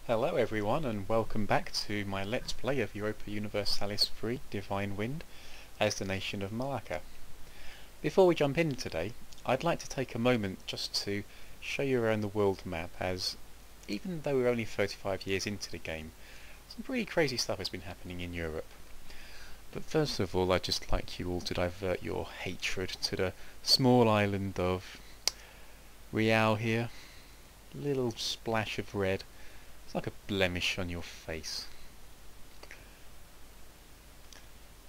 Hello everyone and welcome back to my Let's Play of Europa Universalis 3 Divine Wind as the nation of Malacca. Before we jump in today, I'd like to take a moment just to show you around the world map, as even though we're only 35 years into the game, some pretty crazy stuff has been happening in Europe. But first of all, I'd just like you all to divert your hatred to the small island of Real here. Little splash of red. It's like a blemish on your face.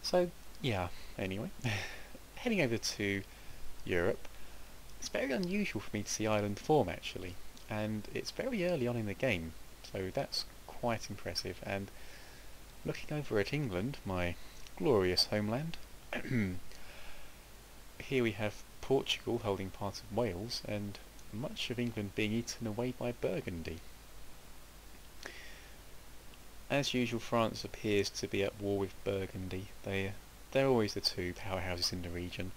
So, yeah, anyway. Heading over to Europe, it's very unusual for me to see island form actually, and it's very early on in the game, so that's quite impressive. And looking over at England, my glorious homeland, here we have Portugal holding part of Wales, and much of England being eaten away by Burgundy. As usual, France appears to be at war with Burgundy. They're always the two powerhouses in the region,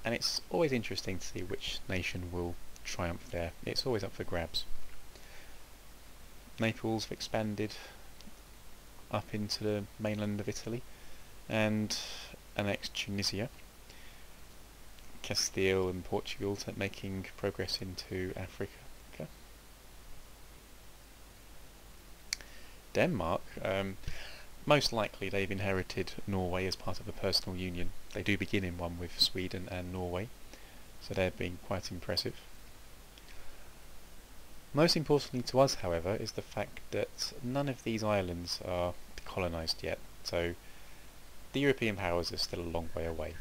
and it's always interesting to see which nation will triumph there. It's always up for grabs. Naples have expanded up into the mainland of Italy and annexed Tunisia. Castile and Portugal making progress into Africa. Denmark, most likely they've inherited Norway as part of a personal union. They do begin in one with Sweden and Norway, so they're being quite impressive. Most importantly to us, however, is the fact that none of these islands are colonised yet, so the European powers are still a long way away.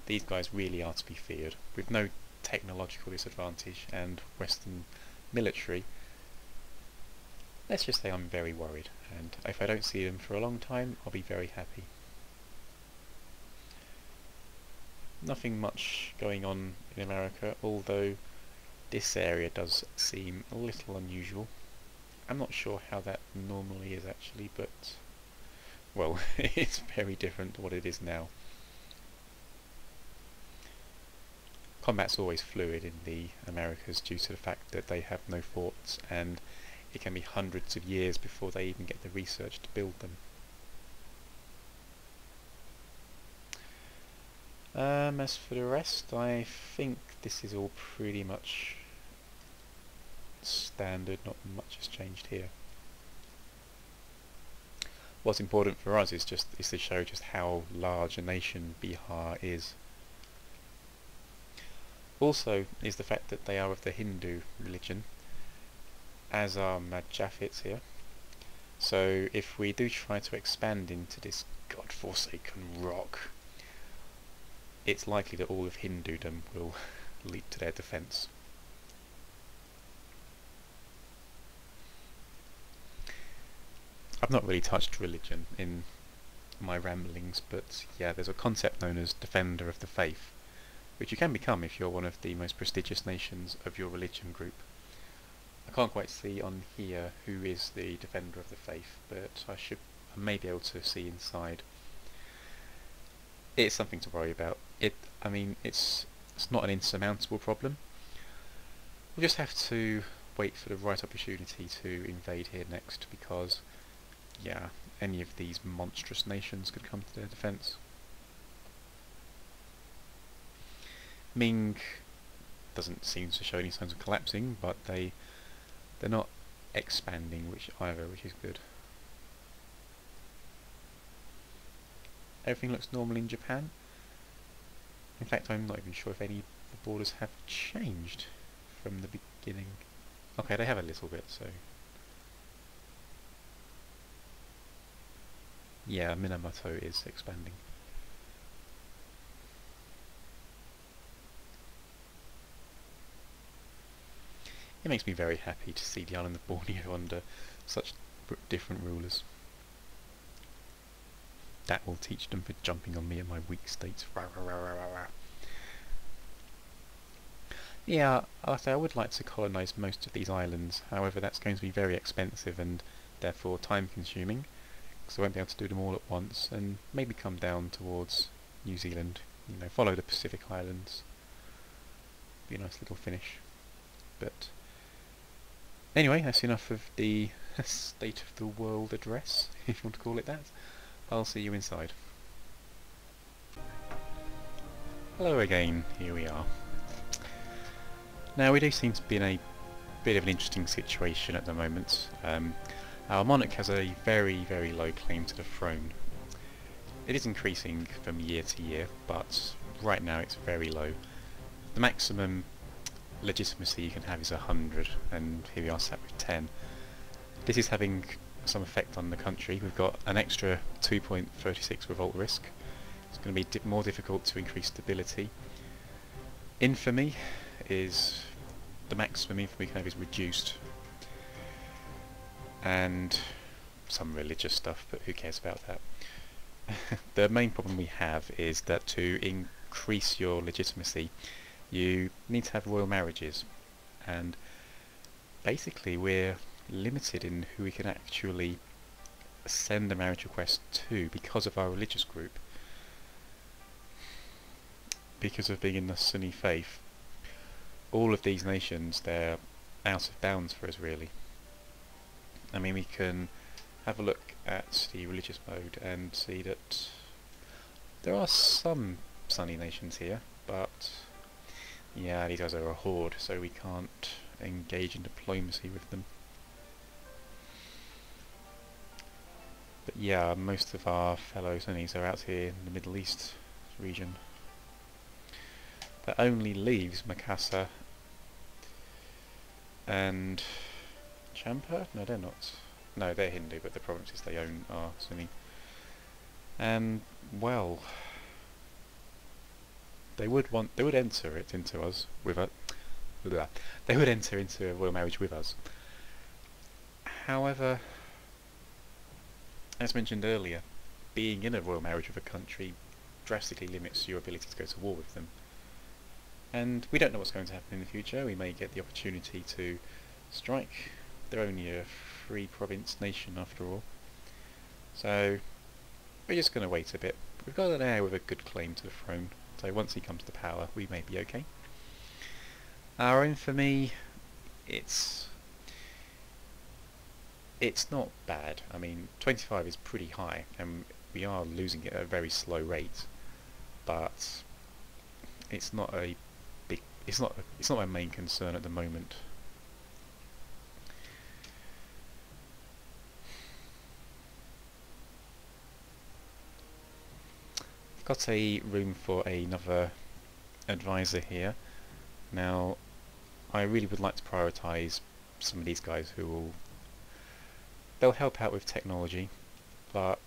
These guys really are to be feared. With no technological disadvantage and Western military, let's just say I'm very worried, and if I don't see them for a long time, I'll be very happy. Nothing much going on in America, although this area does seem a little unusual. I'm not sure how that normally is actually, but, well, it's very different to what it is now. Combat's always fluid in the Americas due to the fact that they have no forts, and it can be hundreds of years before they even get the research to build them. As for the rest, I think this is all pretty much standard, not much has changed here. What's important for us is to show just how large a nation Bihar is. Also is the fact that they are of the Hindu religion, as are Majafits here. So if we do try to expand into this godforsaken rock, it's likely that all of Hindudom will leap to their defence. I've not really touched religion in my ramblings, but yeah, there's a concept known as Defender of the Faith, which you can become if you're one of the most prestigious nations of your religion group. I can't quite see on here who is the Defender of the Faith, but I may be able to see inside. It's something to worry about. I mean, it's not an insurmountable problem. We'll just have to wait for the right opportunity to invade here next, because, yeah, any of these monstrous nations could come to their defence. Ming doesn't seem to show any signs of collapsing, but they're not expanding, which is good. Everything looks normal in Japan. In fact, I'm not even sure if any of the borders have changed from the beginning. Okay, they have a little bit, so... yeah, Minamoto is expanding. It makes me very happy to see the island of Borneo under such different rulers. That will teach them for jumping on me at my weak states. Yeah, I would like to colonise most of these islands, however that's going to be very expensive and therefore time consuming, because I won't be able to do them all at once, and maybe come down towards New Zealand, follow the Pacific Islands. Be a nice little finish. But anyway, that's enough of the state of the world address, if you want to call it that. I'll see you inside. Hello again, here we are. Now we do seem to be in a bit of an interesting situation at the moment. Our monarch has a very, very low claim to the throne. It is increasing from year to year, but right now it's very low. The maximum legitimacy you can have is 100, and here we are sat with 10. This is having some effect on the country. We've got an extra 2.36 revolt risk. It's going to be more difficult to increase stability. Infamy is... the maximum infamy we can have is reduced. And some religious stuff, but who cares about that? The main problem we have is that to increase your legitimacy you need to have royal marriages, and basically we're limited in who we can actually send a marriage request to because of our religious group. Because of being in the Sunni faith, all of these nations, they're out of bounds for us really. I mean, we can have a look at the religious mode and see that there are some Sunni nations here, but yeah, these guys are a horde, so we can't engage in diplomacy with them. But yeah, most of our fellow Sunnis are out here in the Middle East region. That only leaves Makassar and Champa? No, they're not. No, they're Hindu, but the provinces they own are Sunni. And well, they would enter it into us with a. They would enter into a royal marriage with us. However, as mentioned earlier, being in a royal marriage with a country drastically limits your ability to go to war with them. And we don't know what's going to happen in the future. We may get the opportunity to strike. They're only a free province nation after all. So we're just going to wait a bit. We've got an heir with a good claim to the throne, so once he comes to power we may be okay. Our infamy, it's not bad. I mean, 25 is pretty high and we are losing it at a very slow rate, but it's not a big, it's not my main concern at the moment. I've got a room for another advisor here. Now, I really would like to prioritise some of these guys who will... they'll help out with technology, but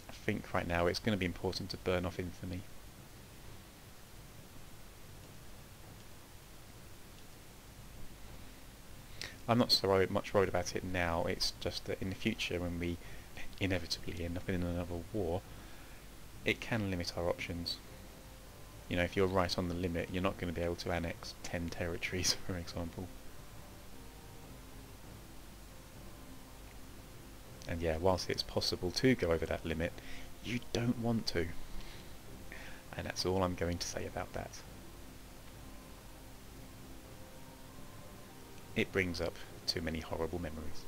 I think right now it's going to be important to burn off infamy. I'm not so much worried about it now, it's just that in the future when we inevitably end up in another war, it can limit our options. You know, if you're right on the limit, you're not going to be able to annex 10 territories, for example. And yeah, whilst it's possible to go over that limit, you don't want to. And that's all I'm going to say about that. It brings up too many horrible memories.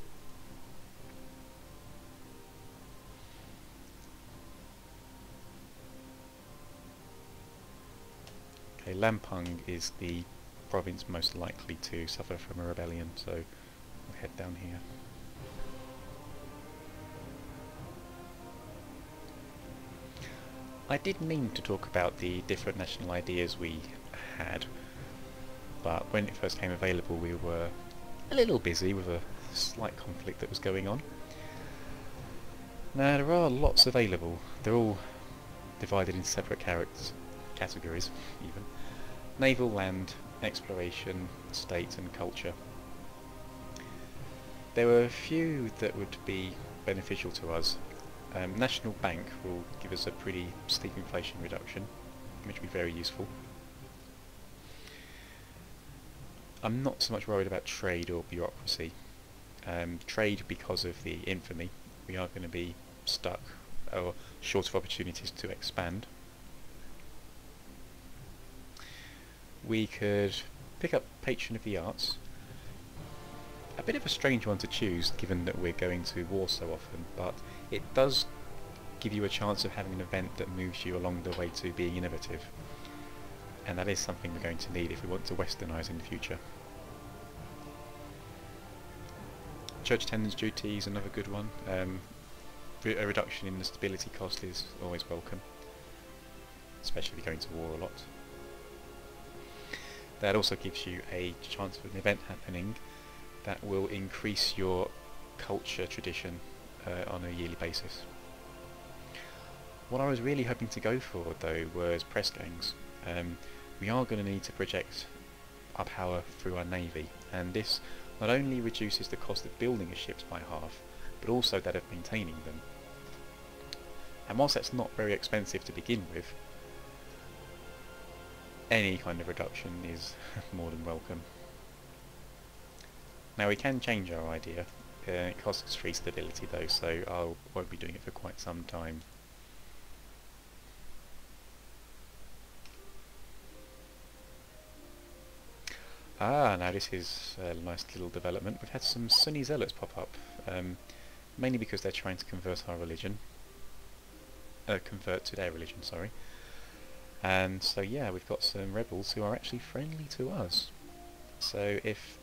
Okay, Lampung is the province most likely to suffer from a rebellion, so we'll head down here. I did mean to talk about the different national ideas we had, but when it first came available we were a little busy with a slight conflict that was going on. Now there are lots available, they're all divided in separate categories even. Naval, land, exploration, state and culture. There were a few that would be beneficial to us. National Bank will give us a pretty steep inflation reduction, which will be very useful. I'm not so much worried about trade or bureaucracy. Trade, because of the infamy, we are going to be stuck or short of opportunities to expand. We could pick up Patron of the Arts. A bit of a strange one to choose, given that we're going to war so often, but it does give you a chance of having an event that moves you along the way to being innovative. And that is something we're going to need if we want to westernise in the future. Church attendance duty is another good one. A reduction in the stability cost is always welcome, especially if you're going to war a lot. That also gives you a chance of an event happening that will increase your culture tradition on a yearly basis. What I was really hoping to go for though was press gangs. We are going to need to project our power through our navy, and this not only reduces the cost of building a ship by half, but also that of maintaining them. And whilst that's not very expensive to begin with, any kind of reduction is more than welcome. Now we can change our idea. It costs 3 stability though, so I won't be doing it for quite some time. Ah, now this is a nice little development. We've had some Sunni zealots pop up, mainly because they're trying to convert our religion. Convert to their religion, sorry. And so yeah, we've got some rebels who are actually friendly to us. So if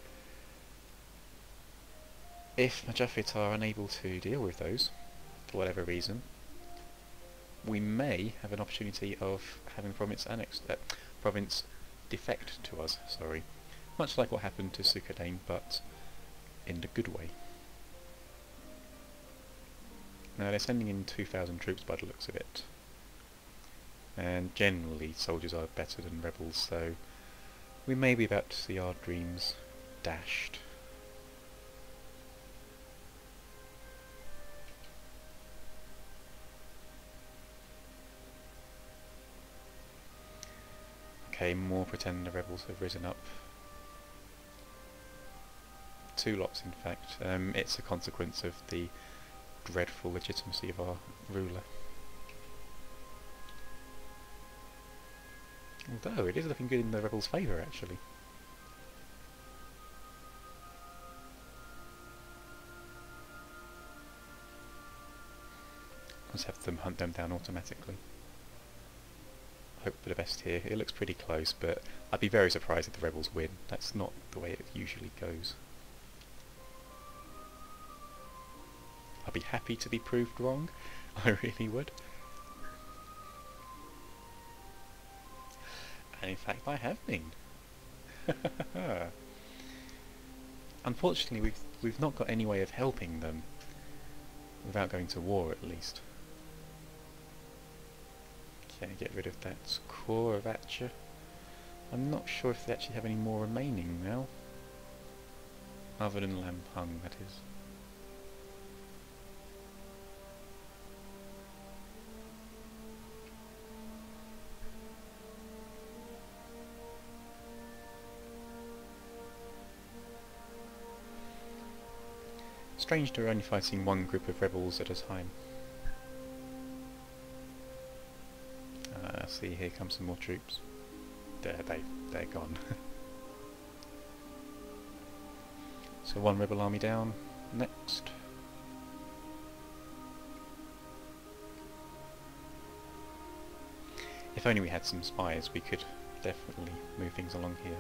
Majafit are unable to deal with those, for whatever reason, we may have an opportunity of having province annexed, province defect to us, sorry. Much like what happened to Sukhadain, but in the good way. Now they're sending in 2,000 troops by the looks of it. And generally soldiers are better than rebels, so we may be about to see our dreams dashed. Okay, more pretender rebels have risen up. 2 lots in fact. It's a consequence of the dreadful legitimacy of our ruler. Although it is looking good in the rebels' favour actually. Let's have them hunt them down automatically. Hope for the best here. It looks pretty close, but I'd be very surprised if the rebels win. That's not the way it usually goes. I'd be happy to be proved wrong. I really would. And in fact I have been. Unfortunately we've not got any way of helping them without going to war at least. Okay, get rid of that core of Atcha. I'm not sure if they actually have any more remaining now. Other than Lampung, that is. Strange they're only fighting one group of rebels at a time. See, here come some more troops. They're gone. So 1 rebel army down. Next. If only we had some spies, we could definitely move things along here.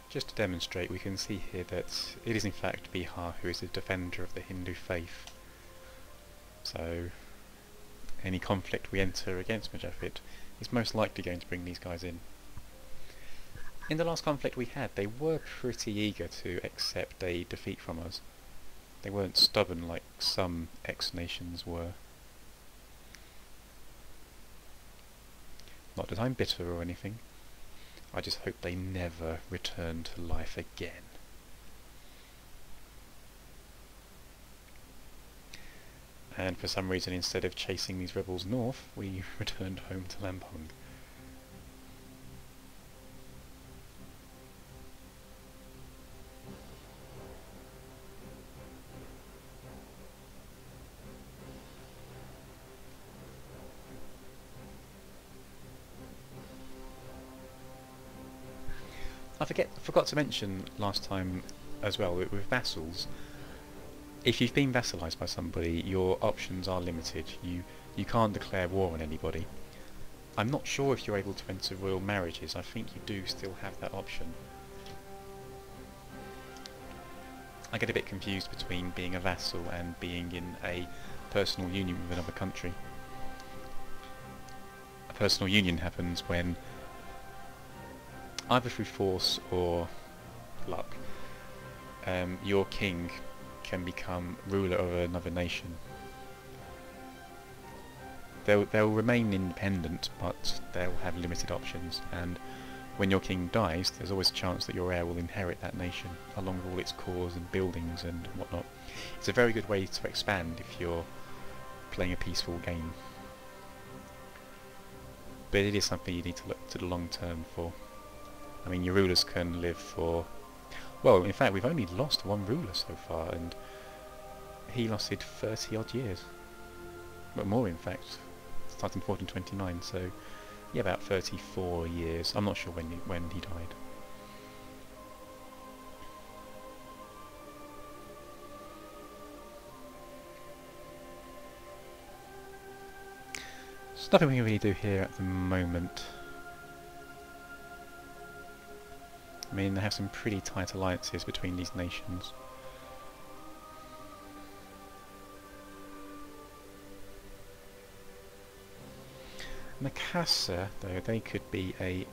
Just to demonstrate, we can see here that it is in fact Bihar who is the defender of the Hindu faith. So any conflict we enter against Majafit is most likely going to bring these guys in. In the last conflict we had, they were pretty eager to accept a defeat from us. They weren't stubborn like some ex-nations were. Not that I'm bitter or anything. I just hope they never return to life again. And for some reason, instead of chasing these rebels north, we returned home to Lampung. I forgot to mention last time as well, with vassals, if you've been vassalised by somebody, your options are limited. You can't declare war on anybody. I'm not sure if you're able to enter royal marriages. I think you do still have that option. I get a bit confused between being a vassal and being in a personal union with another country. A personal union happens when, either through force or luck, your king can become ruler of another nation. They'll remain independent, but they'll have limited options, and when your king dies, there's always a chance that your heir will inherit that nation, along with all its cores and buildings and whatnot. It's a very good way to expand if you're playing a peaceful game. But it is something you need to look to the long term for. I mean, your rulers can live for... Well, in fact, we've only lost one ruler so far, and he lasted 30 odd years. But more, in fact, starting 1429, so yeah, about 34 years. I'm not sure when he died. There's nothing we can really do here at the moment. I mean, they have some pretty tight alliances between these nations. Malacca, though, they could be a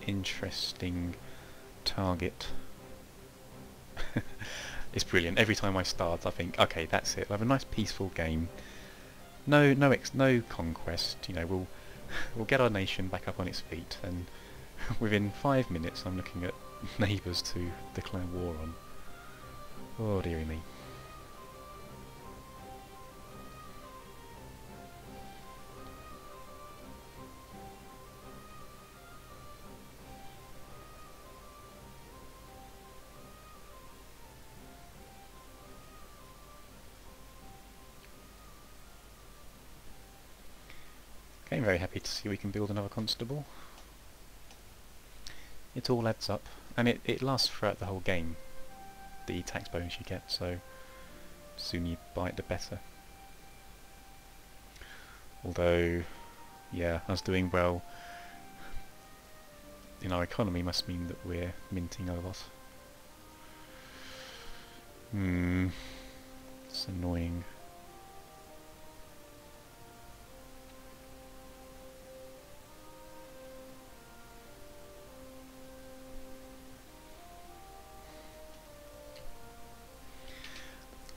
interesting target. It's brilliant. Every time I start, I think, okay, that's it. I'll have a nice peaceful game. No conquest. You know, we'll get our nation back up on its feet, and within 5 minutes, I'm looking at neighbours to declare war on. Oh dearie me. Okay, I'm very happy to see we can build another constable. It all adds up, and it lasts throughout the whole game, the tax bonus you get, so the sooner you buy it the better. Although, yeah, us doing well in our economy must mean that we're minting a lot. It's annoying.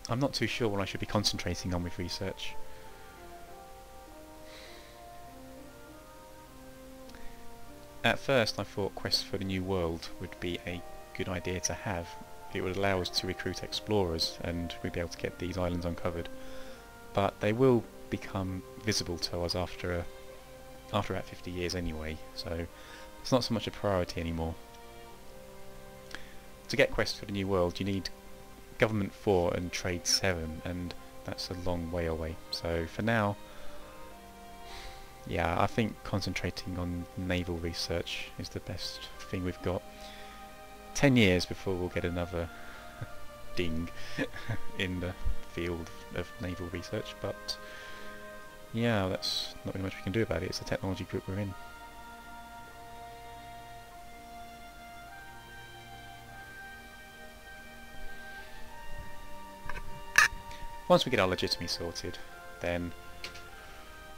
I'm not too sure what I should be concentrating on with research. At first I thought Quest for the New World would be a good idea to have. It would allow us to recruit explorers and we'd be able to get these islands uncovered. But they will become visible to us after about 50 years anyway, so it's not so much a priority anymore. To get Quest for the New World you need Government 4 and Trade 7, and that's a long way away. So for now, yeah, I think concentrating on naval research is the best thing we've got. 10 years before we'll get another ding in the field of naval research, but yeah, that's not really much we can do about it. It's the technology group we're in. Once we get our legitimacy sorted, then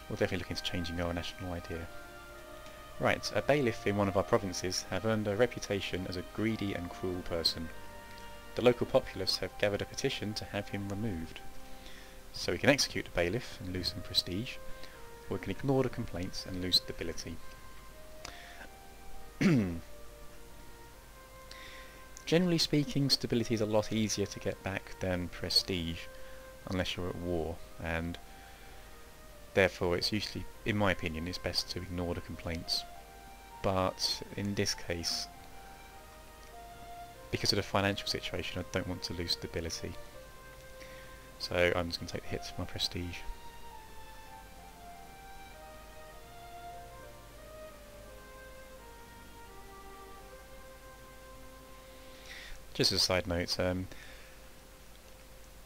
we'll definitely look into changing our national idea. Right, a bailiff in one of our provinces have earned a reputation as a greedy and cruel person. The local populace have gathered a petition to have him removed. So we can execute the bailiff and lose some prestige, or we can ignore the complaints and lose stability. Generally speaking, stability is a lot easier to get back than prestige, unless you're at war, and therefore it's usually, in my opinion, it's best to ignore the complaints. But in this case, because of the financial situation, I don't want to lose stability. So I'm just going to take the hit to my prestige. Just as a side note,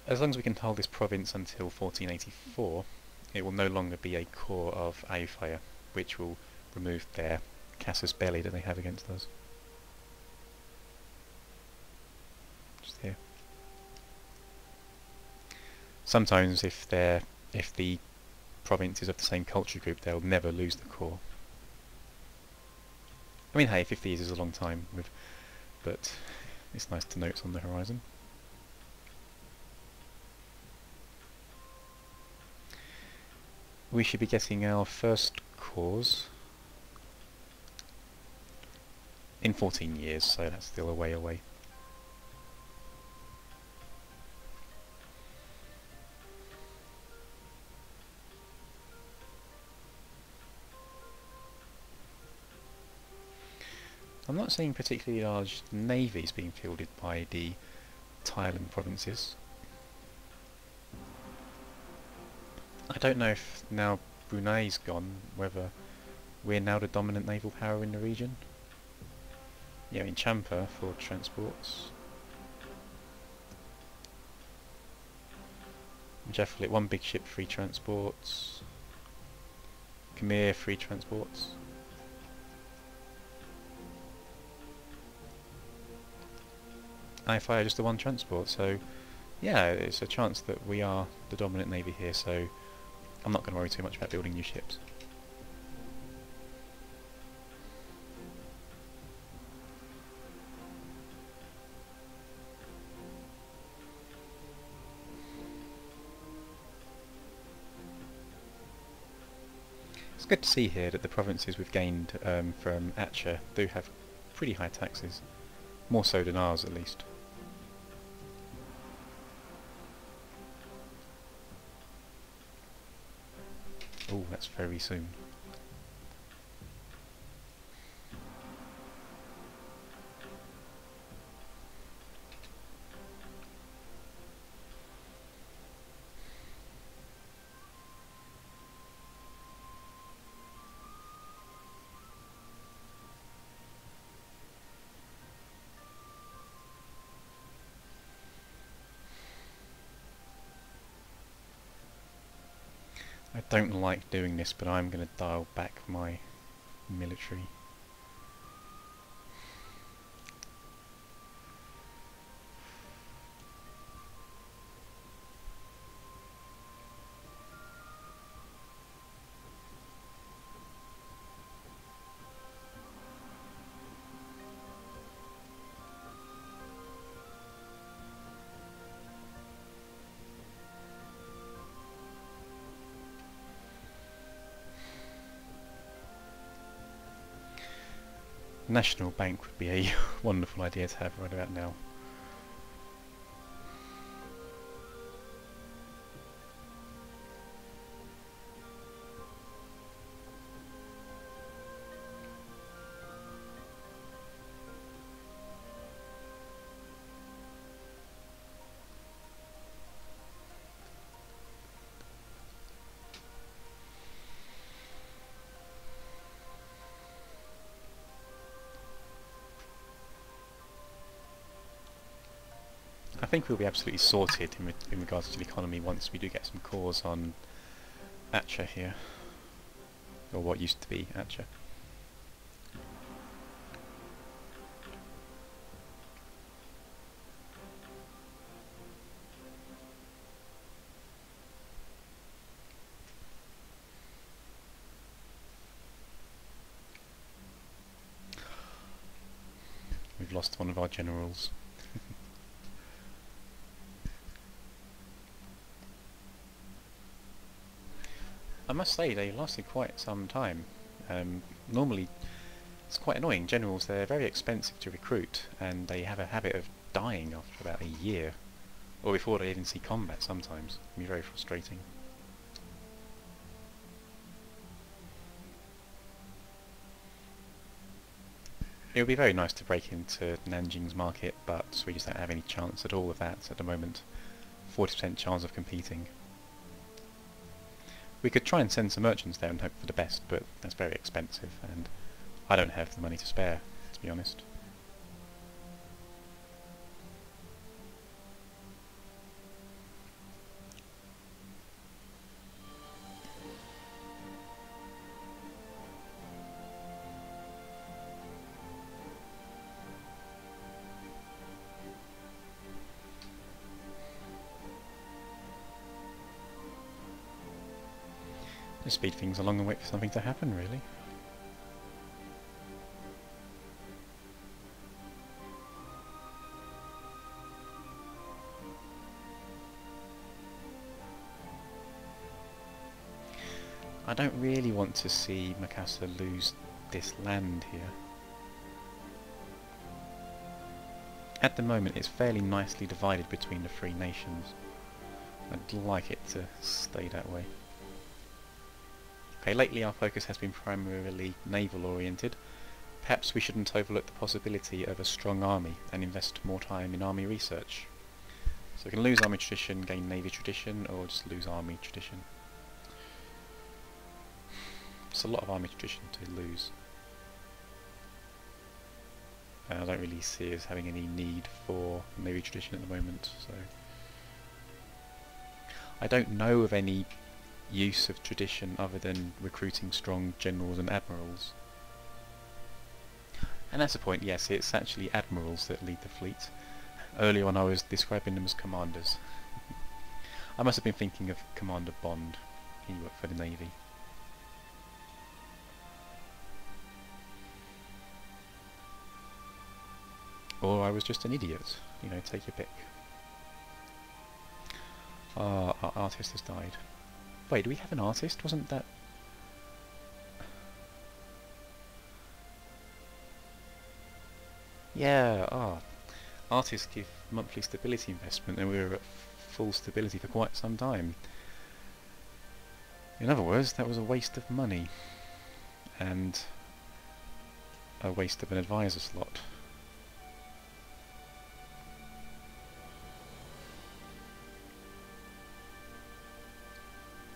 as long as we can hold this province until 1484, it will no longer be a core of Aufire, which will remove their casus belli that they have against us. Just here. Sometimes, if the province is of the same culture group, they'll never lose the core. I mean, hey, 50 years is a long time, but it's nice to know it's on the horizon. We should be getting our first cores in 14 years, so that's still a way away. I'm not seeing particularly large navies being fielded by the Thailand provinces. I don't know if now Brunei's gone, whether we're now the dominant naval power in the region. Yeah, in Champa for transports. Jefflet, one big ship, 3 transports. Khmer, 3 transports. Aufire just the 1 transport, so yeah, it's a chance that we are the dominant navy here, so I'm not going to worry too much about building new ships. It's good to see here that the provinces we've gained from Aceh do have pretty high taxes, more so than ours at least. Oh, that's very soon. I don't like doing this, but I'm going to dial back my military. National Bank would be a wonderful idea to have right about now. I think we'll be absolutely sorted in regards to the economy once we do get some cores on Aceh here, or what used to be Aceh. We've lost one of our generals. I must say, they lasted quite some time. Normally, it's quite annoying. Generals, they're very expensive to recruit, and they have a habit of dying after about a year, or before they even see combat sometimes. It can be very frustrating. It would be very nice to break into Nanjing's market, but we just don't have any chance at all of that at the moment. 40% chance of competing. We could try and send some merchants there and hope for the best, but that's very expensive, and I don't have the money to spare, to be honest. Just speed things along and wait for something to happen, really. I don't really want to see Malacca lose this land here. At the moment it's fairly nicely divided between the three nations. I'd like it to stay that way. Okay, lately our focus has been primarily naval oriented. Perhaps we shouldn't overlook the possibility of a strong army and invest more time in army research. So we can lose army tradition, gain navy tradition, or just lose army tradition. It's a lot of army tradition to lose. I don't really see us having any need for navy tradition at the moment, so I don't know of any use of tradition other than recruiting strong generals and admirals. And that's the point, yes, it's actually admirals that lead the fleet. Earlier on I was describing them as commanders. I must have been thinking of Commander Bond. He worked for the Navy. Or I was just an idiot. You know, take your pick. Ah, our artist has died. Wait, do we have an artist? Wasn't that... Yeah, artists give monthly stability investment and we were at full stability for quite some time. In other words, that was a waste of money. And a waste of an advisor slot.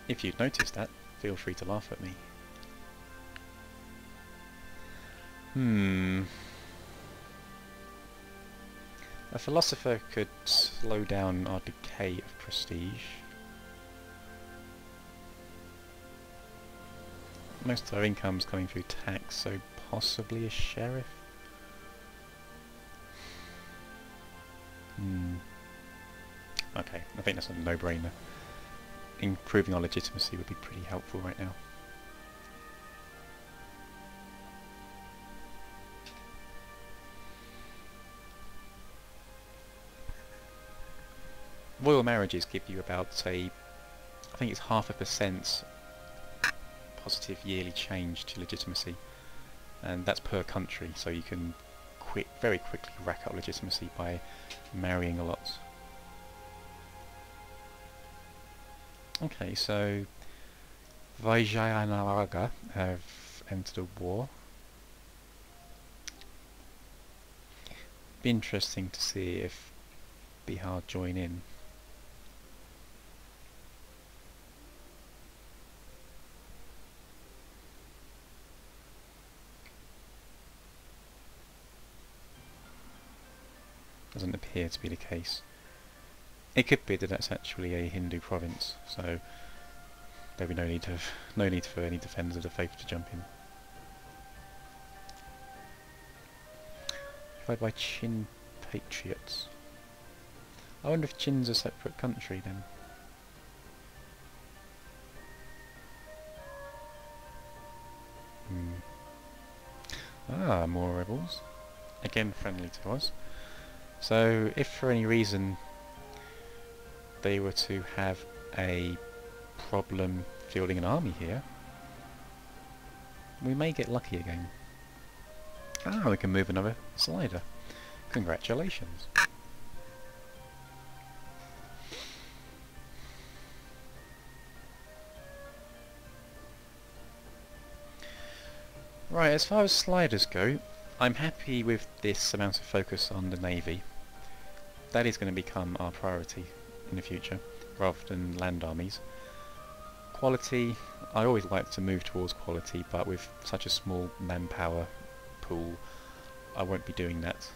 If you'd noticed that, feel free to laugh at me. A philosopher could slow down our decay of prestige. Most of our income's coming through tax, so possibly a sheriff? Okay, I think that's a no-brainer. Improving our legitimacy would be pretty helpful right now. Royal marriages give you about I think it's 0.5% positive yearly change to legitimacy, and that's per country, so you can very quickly rack up legitimacy by marrying a lot. Okay, so Vijayanagar have entered a war. Be interesting to see if Bihar join in. Doesn't appear to be the case. It could be that that's actually a Hindu province, so there'll be no need for any defenders of the faith to jump in. If I buy Chin patriots, I wonder if Chin's a separate country then. Ah, more rebels. Again friendly to us. So if for any reason they were to have a problem fielding an army here, we may get lucky again. Ah, we can move another slider. Congratulations. Right, as far as sliders go, I'm happy with this amount of focus on the Navy. That is going to become our priority in the future, rather than land armies. Quality, I always like to move towards quality, but with such a small manpower pool, I won't be doing that.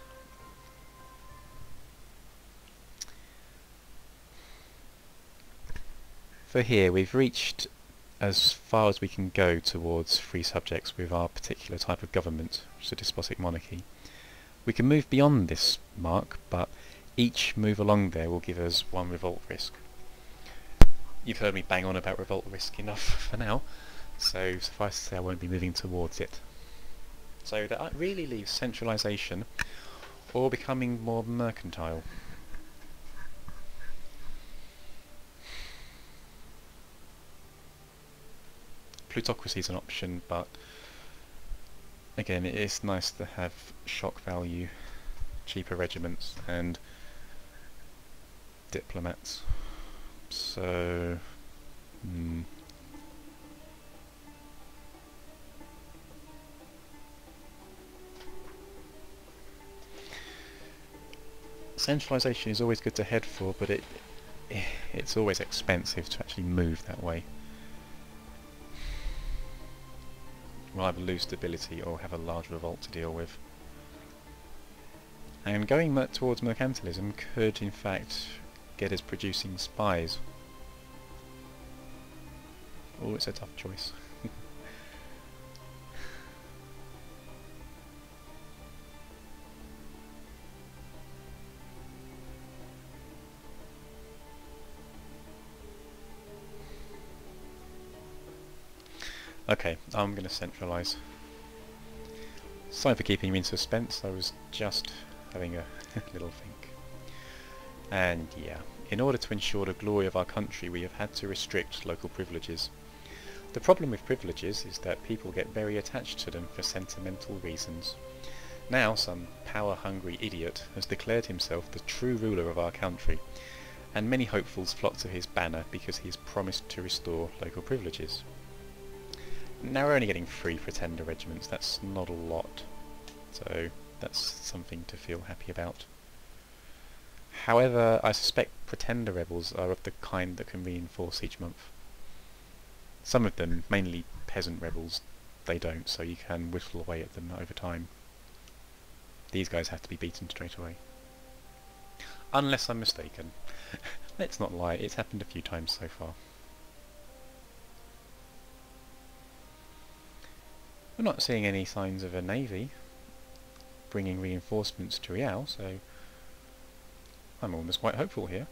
For here, we've reached as far as we can go towards free subjects with our particular type of government, which is a despotic monarchy. We can move beyond this mark, but each move along there will give us one revolt risk. You've heard me bang on about revolt risk enough for now. So suffice to say I won't be moving towards it. So that really leaves centralisation or becoming more mercantile. Plutocracy is an option, but again it is nice to have shock value, cheaper regiments and diplomats. So centralisation is always good to head for, but it's always expensive to actually move that way. We'll either lose stability or have a large revolt to deal with. And going towards mercantilism could in fact get us producing spies. Oh, it's a tough choice. Okay, I'm going to centralise. Sorry for keeping me in suspense, I was just having a little think. And yeah, in order to ensure the glory of our country we have had to restrict local privileges. The problem with privileges is that people get very attached to them for sentimental reasons. Now some power-hungry idiot has declared himself the true ruler of our country, and many hopefuls flock to his banner because he has promised to restore local privileges. Now we're only getting 3 pretender regiments, that's not a lot, so that's something to feel happy about. However, I suspect pretender rebels are of the kind that can reinforce each month. Some of them, mainly peasant rebels, they don't, so you can whittle away at them over time. These guys have to be beaten straight away. Unless I'm mistaken. Let's not lie, it's happened a few times so far. We're not seeing any signs of a navy bringing reinforcements to Real, so I'm almost quite hopeful here.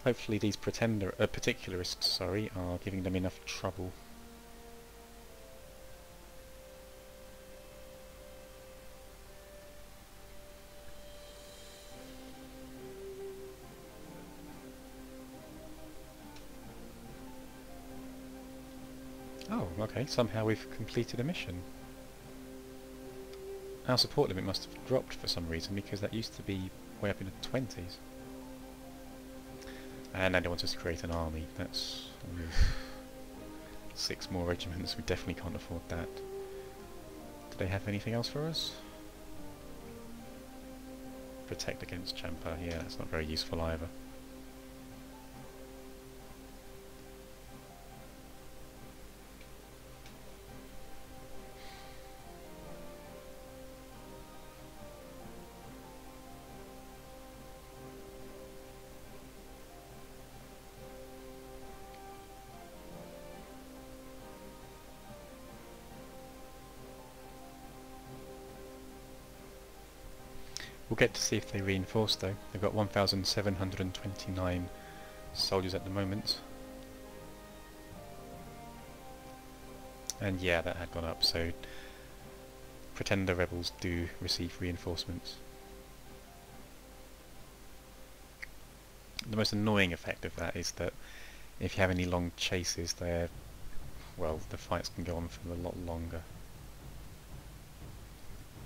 Hopefully these particularists, are giving them enough trouble. Oh, okay, somehow we've completed a mission. Our support limit must have dropped for some reason, because that used to be way up in the 20s. And now they want us to create an army. That's 6 more regiments. We definitely can't afford that. Do they have anything else for us? Protect against Champa. Yeah, that's not very useful either. We'll get to see if they reinforce though. They've got 1,729 soldiers at the moment. And yeah, that had gone up, so pretender rebels do receive reinforcements. The most annoying effect of that is that if you have any long chases, the fights can go on for a lot longer.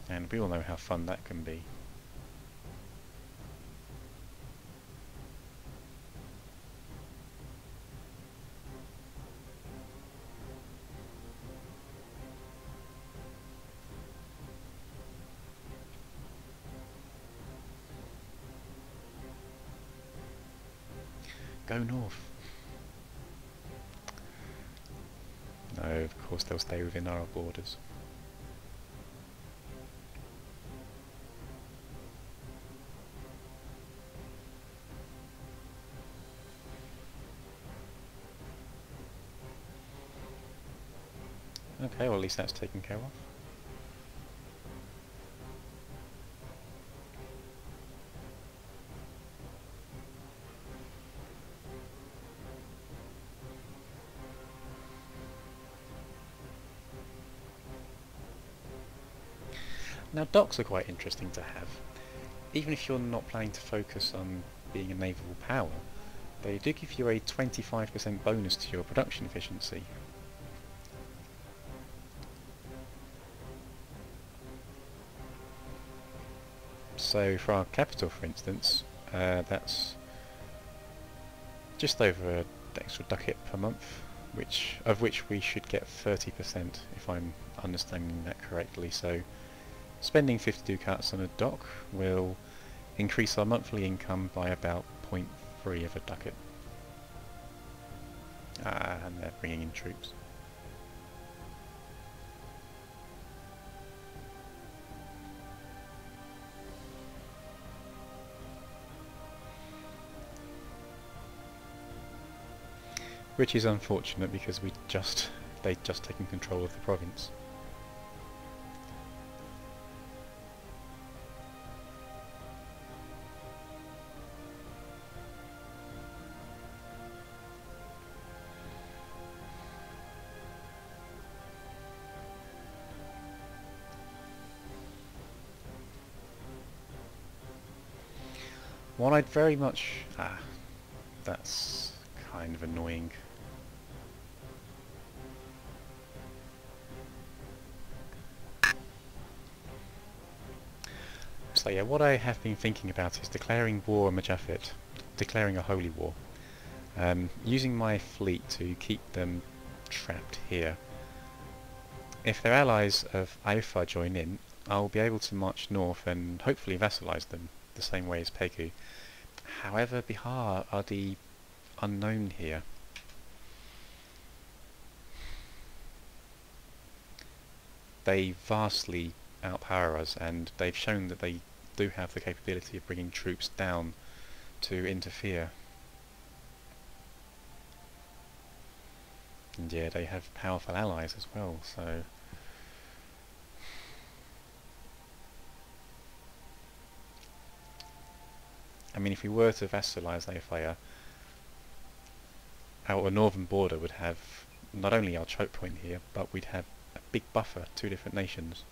And we all know how fun that can be. Go north. No, of course they'll stay within our borders. Okay, well at least that's taken care of. Now docks are quite interesting to have. Even if you're not planning to focus on being a naval power, they do give you a 25% bonus to your production efficiency. So for our capital, for instance, that's just over an extra ducat per month, of which we should get 30% if I'm understanding that correctly. So spending 50 ducats on a dock will increase our monthly income by about 0.3 of a ducat. And they're bringing in troops. Which is unfortunate because they'd just taken control of the province. What I'd very much... that's kind of annoying. So yeah, what I have been thinking about is declaring war on Majafet, declaring a holy war. Using my fleet to keep them trapped here. If their allies of Aifa join in, I'll be able to march north and hopefully vassalize them, the same way as Pegu. However, Bihar are the unknown here. They vastly outpower us, and they've shown that they do have the capability of bringing troops down to interfere. And yeah, they have powerful allies as well, so... I mean, if we were to vassalize Ayafaya, our northern border would have not only our choke point here, but we'd have a big buffer, two different nations.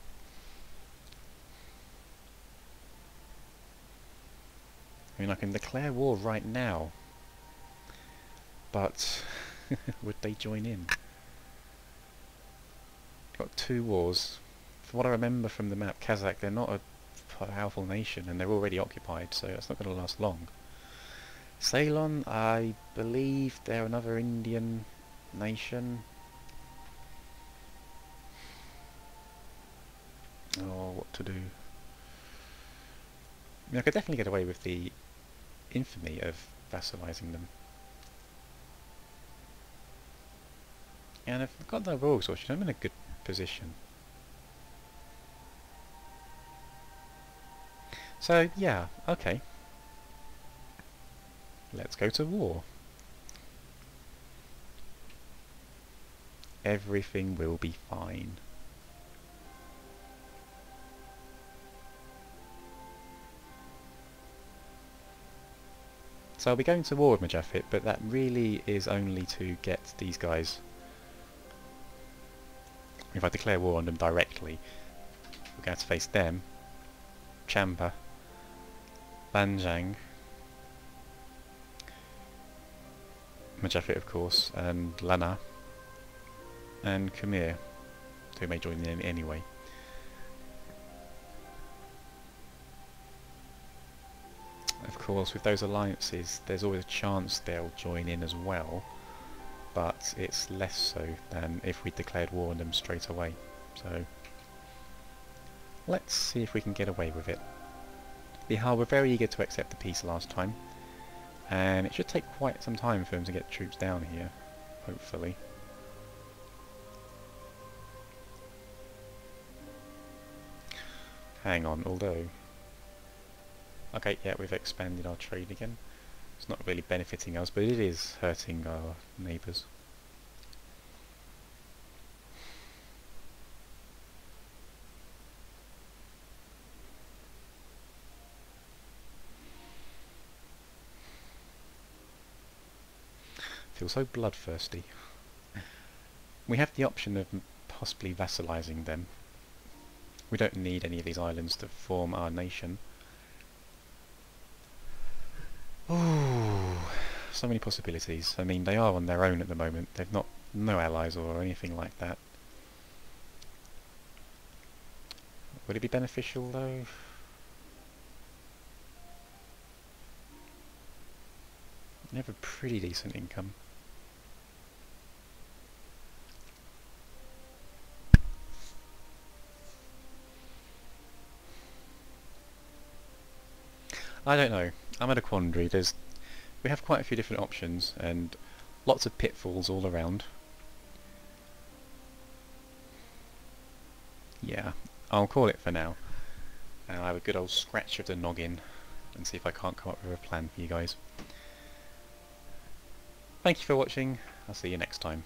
I mean, I can declare war right now, but would they join in? Got two wars. From what I remember from the map, Kazakh, they're not a powerful nation, and they're already occupied, so it's not going to last long. Ceylon, I believe they're another Indian nation. Oh, what to do? I mean, I could definitely get away with the infamy of vassalizing them. And if I've got no royal exhaustion, I'm in a good position. So, yeah, okay. Let's go to war. Everything will be fine. So I'll be going to war with Majafet, but that really is only to get these guys... If I declare war on them directly, we're going to have to face them, Champa, Banjang, Majafet of course, and Lana, and Khmer, who may join in anyway. Of course, with those alliances, there's always a chance they'll join in as well, but it's less so than if we declared war on them straight away. So, let's see if we can get away with it. Bihar were very eager to accept the peace last time, and it should take quite some time for them to get troops down here, hopefully. Hang on, although... Okay, yeah, we've expanded our trade again. It's not really benefiting us, but it is hurting our neighbours. feel so bloodthirsty. We have the option of possibly vassalising them. We don't need any of these islands to form our nation. Ooh, so many possibilities. I mean, they are on their own at the moment. They've not no allies or anything like that. Would it be beneficial though? They have a pretty decent income. I don't know. I'm at a quandary. We have quite a few different options and lots of pitfalls all around. Yeah, I'll call it for now. And I'll have a good old scratch of the noggin and see if I can't come up with a plan for you guys. Thank you for watching. I'll see you next time.